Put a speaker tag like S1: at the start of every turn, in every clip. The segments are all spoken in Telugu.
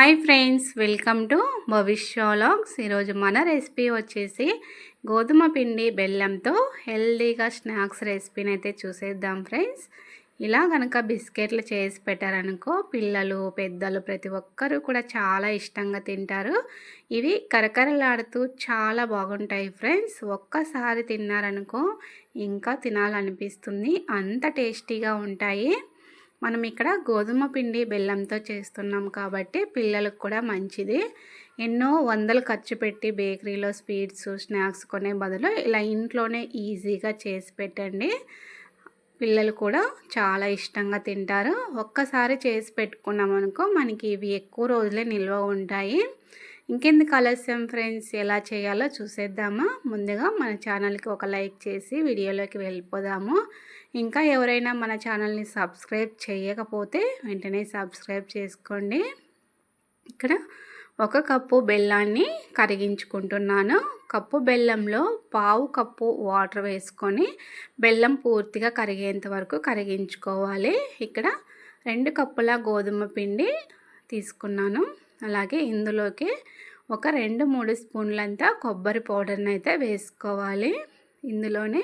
S1: హాయ్ ఫ్రెండ్స్, వెల్కమ్ టు భవిష్య వ్లాగ్స్. ఈరోజు మన రెసిపీ వచ్చేసి గోధుమ పిండి బెల్లంతో హెల్దీగా స్నాక్స్ రెసిపీని అయితే చూసేద్దాం ఫ్రెండ్స్. ఇలా కనుక బిస్కెట్లు చేసి పెట్టారనుకో పిల్లలు పెద్దలు ప్రతి ఒక్కరూ కూడా చాలా ఇష్టంగా తింటారు. ఇవి కరకరలాడుతూ చాలా బాగుంటాయి ఫ్రెండ్స్. ఒక్కసారి తిన్నారనుకో ఇంకా తినాలనిపిస్తుంది, అంత టేస్టీగా ఉంటాయి. మనం ఇక్కడ గోధుమ పిండి బెల్లంతో చేస్తున్నాం కాబట్టి పిల్లలకు కూడా మంచిది. ఎన్నో వందలు ఖర్చు పెట్టి బేకరీలో స్వీట్స్ స్నాక్స్ కొనే బదులు ఇలా ఇంట్లోనే ఈజీగా చేసి పెట్టండి. పిల్లలు కూడా చాలా ఇష్టంగా తింటారు. ఒక్కసారి చేసి పెట్టుకున్నాం అనుకో మనకి ఇవి ఎక్కువ రోజులే నిల్వ ఉంటాయి. ఇంకెందుకు ఆలస్యం ఫ్రెండ్స్, ఎలా చేయాలో చూసేద్దామా. ముందుగా మన ఛానల్కి ఒక లైక్ చేసి వీడియోలోకి వెళ్ళిపోదాము. ఇంకా ఎవరైనా మన ఛానల్ని సబ్స్క్రైబ్ చేయకపోతే వెంటనే సబ్స్క్రైబ్ చేసుకోండి. ఇక్కడ 1 కప్పు బెల్లాన్ని కరిగించుకుంటున్నాను. కప్పు బెల్లంలో 1/2 కప్పు వాటర్ వేసుకొని బెల్లం పూర్తిగా కరిగేంత వరకు కరిగించుకోవాలి. ఇక్కడ 2 కప్పుల గోధుమ పిండి తీసుకున్నాను. అలాగే ఇందులోకి ఒక 2-3 స్పూన్లంతా కొబ్బరి పౌడర్ని అయితే వేసుకోవాలి. ఇందులోనే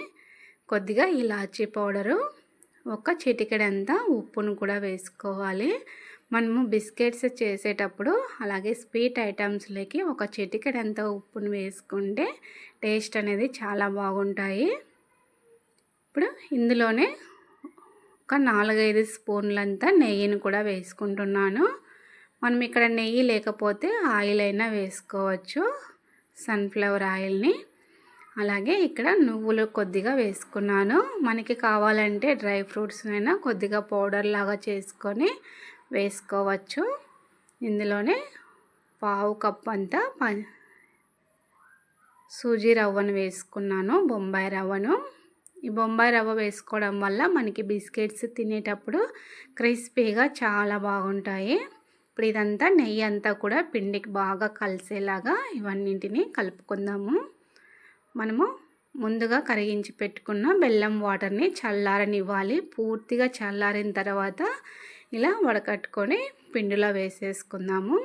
S1: కొద్దిగా ఇలాచీ పౌడరు, ఒక చిటికెడంతా ఉప్పును కూడా వేసుకోవాలి. మనము బిస్కెట్స్ చేసేటప్పుడు అలాగే స్వీట్ ఐటమ్స్లోకి ఒక చిటికెడంతా ఉప్పును వేసుకుంటే టేస్ట్ అనేది చాలా బాగుంటాయి. ఇప్పుడు ఇందులోనే ఒక 4-5 స్పూన్లంతా నెయ్యిని కూడా వేసుకుంటున్నాను. మనం ఇక్కడ నెయ్యి లేకపోతే ఆయిల్ అయినా వేసుకోవచ్చు, సన్ఫ్లవర్ ఆయిల్ని. అలాగే ఇక్కడ నువ్వులు కొద్దిగా వేసుకున్నాను. మనకి కావాలంటే డ్రై ఫ్రూట్స్ అయినా కొద్దిగా పౌడర్ లాగా చేసుకొని వేసుకోవచ్చు. ఇందులోనే 1/2 కప్పు అంతా సూజీ రవ్వను వేసుకున్నాను, బొంబాయి రవ్వను. ఈ బొంబాయి రవ్వ వేసుకోవడం వల్ల మనకి బిస్కెట్స్ తినేటప్పుడు క్రిస్పీగా చాలా బాగుంటాయి. ఇప్పుడు ఇదంతా నెయ్యి అంతా కూడా పిండికి బాగా కలిసేలాగా ఇవన్నింటినీ కలుపుకుందాము. మనము ముందుగా కరిగించి పెట్టుకున్న బెల్లం వాటర్ని చల్లారనివ్వాలి. పూర్తిగా చల్లారిన తర్వాత ఇలా వడకట్టుకొని పిండిలో వేసేసుకుందాము.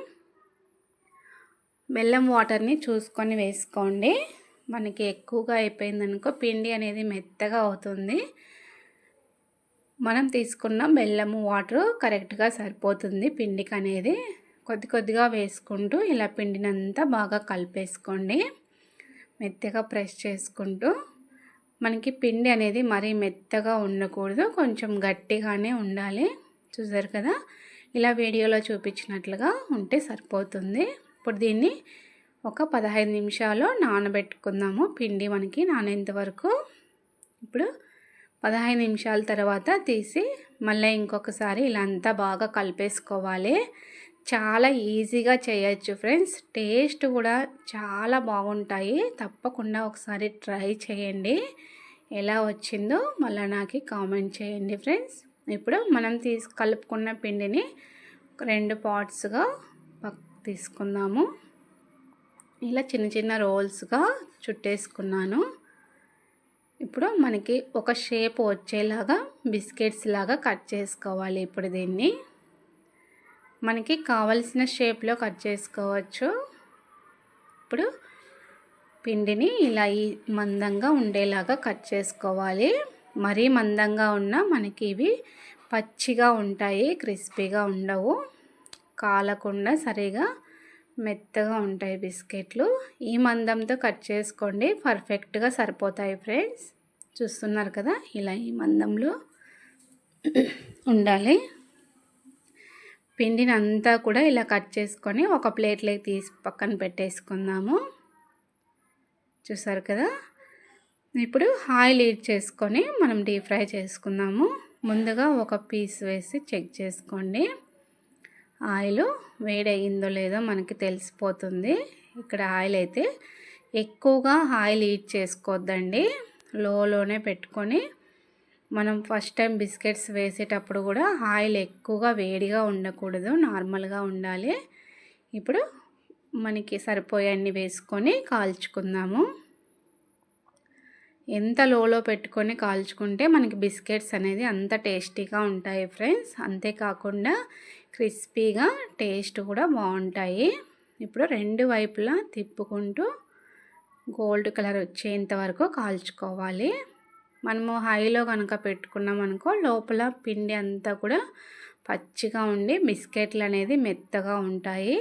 S1: బెల్లం వాటర్ని చూసుకొని వేసుకోండి. మనకి ఎక్కువగా అయిపోయిందనుకో పిండి అనేది మెత్తగా అవుతుంది. మనం తీసుకున్న బెల్లము వాటర్ కరెక్ట్గా సరిపోతుంది పిండికి అనేది. కొద్దిగా వేసుకుంటూ ఇలా పిండినంతా బాగా కలిపేసుకోండి. మెత్తగా ప్రెస్ చేసుకుంటూ, మనకి పిండి అనేది మరీ మెత్తగా ఉండకూడదు, కొంచెం గట్టిగానే ఉండాలి. చూసారు కదా, ఇలా వీడియోలో చూపించినట్లుగా ఉంటే సరిపోతుంది. ఇప్పుడు దీన్ని ఒక 15 నిమిషాలు నానబెట్టుకుందాము. పిండి మనకి నానేంత వరకు. ఇప్పుడు 15 నిమిషాల తర్వాత తీసి మళ్ళీ ఇంకొకసారి ఇలా అంతా బాగా కలిపేసుకోవాలి. చాలా ఈజీగా చేయొచ్చు ఫ్రెండ్స్. టేస్ట్ కూడా చాలా బాగుంటాయి. తప్పకుండా ఒకసారి ట్రై చేయండి. ఎలా వచ్చిందో మళ్ళీ నాకు కామెంట్ చేయండి ఫ్రెండ్స్. ఇప్పుడు మనం కలుపుకున్న పిండిని 2 పార్ట్స్గా తీసుకుందాము. ఇలా చిన్న చిన్న రోల్స్గా చుట్టేసుకున్నాను. ఇప్పుడు మనకి ఒక షేప్ వచ్చేలాగా బిస్కెట్స్ లాగా కట్ చేసుకోవాలి. ఇప్పుడు దీన్ని మనకి కావలసిన షేప్లో కట్ చేసుకోవచ్చు. ఇప్పుడు పిండిని ఇలా ఈ మందంగా ఉండేలాగా కట్ చేసుకోవాలి. మరీ మందంగా ఉన్నా మనకి ఇవి పచ్చిగా ఉంటాయి, క్రిస్పీగా ఉండవు, కాలకుండా సరిగా మెత్తగా ఉంటాయి బిస్కెట్లు. ఈ మందంతో కట్ చేసుకోండి, పర్ఫెక్ట్గా సరిపోతాయి ఫ్రెండ్స్. చూస్తున్నారు కదా, ఇలా ఈ మందంలో ఉండాలి. పిండిని అంతా కూడా ఇలా కట్ చేసుకొని ఒక ప్లేట్లోకి తీసి పక్కన పెట్టేసుకుందాము. చూసారు కదా, ఇప్పుడు ఆయిల్ హీట్ చేసుకొని మనం డీప్ ఫ్రై చేసుకుందాము. ముందుగా ఒక పీస్ వేసి చెక్ చేసుకోండి. ఆయిల్ వేడయిందో లేదో మనకి తెలిసిపోతుంది. ఇక్కడ ఆయిల్ అయితే ఎక్కువగా ఆయిల్ హీట్ చేసుకోవద్దండి, లోనే పెట్టుకొని. మనం ఫస్ట్ టైం బిస్కెట్స్ వేసేటప్పుడు కూడా ఆయిల్ ఎక్కువగా వేడిగా ఉండకూడదు, నార్మల్గా ఉండాలి. ఇప్పుడు మనకి సరిపోయే వేసుకొని కాల్చుకుందాము. ఎంత లోలో పెట్టుకొని కాల్చుకుంటే మనకి బిస్కెట్స్ అనేది అంత టేస్టీగా ఉంటాయి ఫ్రెండ్స్. అంతేకాకుండా క్రిస్పీగా టేస్ట్ కూడా బాగుంటాయి. ఇప్పుడు రెండు వైపులా తిప్పుకుంటూ గోల్డ్ కలర్ వచ్చేంత వరకు కాల్చుకోవాలి. మనము హైలో కనుక పెట్టుకున్నాం అనుకో లోపల పిండి అంతా కూడా పచ్చిగా ఉండి బిస్కెట్లు అనేది మెత్తగా ఉంటాయి.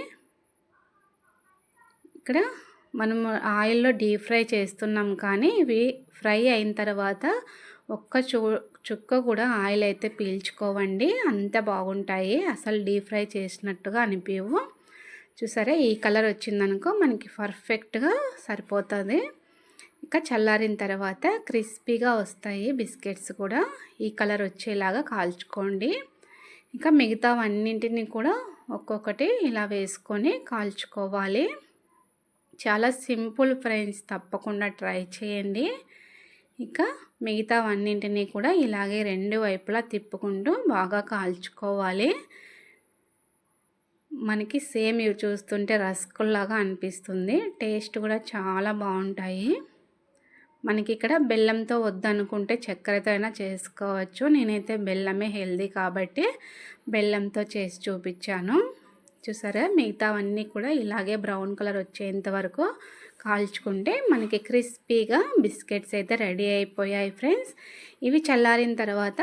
S1: ఇక్కడ మనము ఆయిల్లో డీప్ ఫ్రై చేస్తున్నాం కానీ ఇవి ఫ్రై అయిన తర్వాత ఒక్క చుక్క కూడా ఆయిల్ అయితే పీల్చుకోవండి. అంత బాగుంటాయి, అసలు డీప్ ఫ్రై చేసినట్టుగా అనిపించవు. చూసారా ఈ కలర్ వచ్చిందనుకో మనకి పర్ఫెక్ట్గా సరిపోతుంది. ఇక చల్లారిన తర్వాత క్రిస్పీగా వస్తాయి బిస్కెట్స్ కూడా. ఈ కలర్ వచ్చేలాగా కాల్చుకోండి. ఇంకా మిగతావన్నింటినీ కూడా ఒక్కొక్కటి ఇలా వేసుకొని కాల్చుకోవాలి. చాలా సింపుల్ ఫ్రెండ్స్, తప్పకుండా ట్రై చేయండి. ఇక మిగతావన్నింటినీ కూడా ఇలాగే రెండు వైపులా తిప్పుకుంటూ బాగా కాల్చుకోవాలి. మనకి సేమ్ ఇవి చూస్తుంటే రస్కుల్లాగా అనిపిస్తుంది. టేస్ట్ కూడా చాలా బాగుంటాయి. మనకి ఇక్కడ బెల్లంతో వద్దనుకుంటే చక్కెరతో అయినా చేసుకోవచ్చు. నేనైతే బెల్లమే హెల్దీ కాబట్టి బెల్లంతో చేసి చూపించాను. చూసారా మిగతావన్నీ కూడా ఇలాగే బ్రౌన్ కలర్ వచ్చేంత వరకు కాల్చుకుంటే మనకి క్రిస్పీగా బిస్కెట్స్ అయితే రెడీ అయిపోయాయి ఫ్రెండ్స్. ఇవి చల్లారిన తర్వాత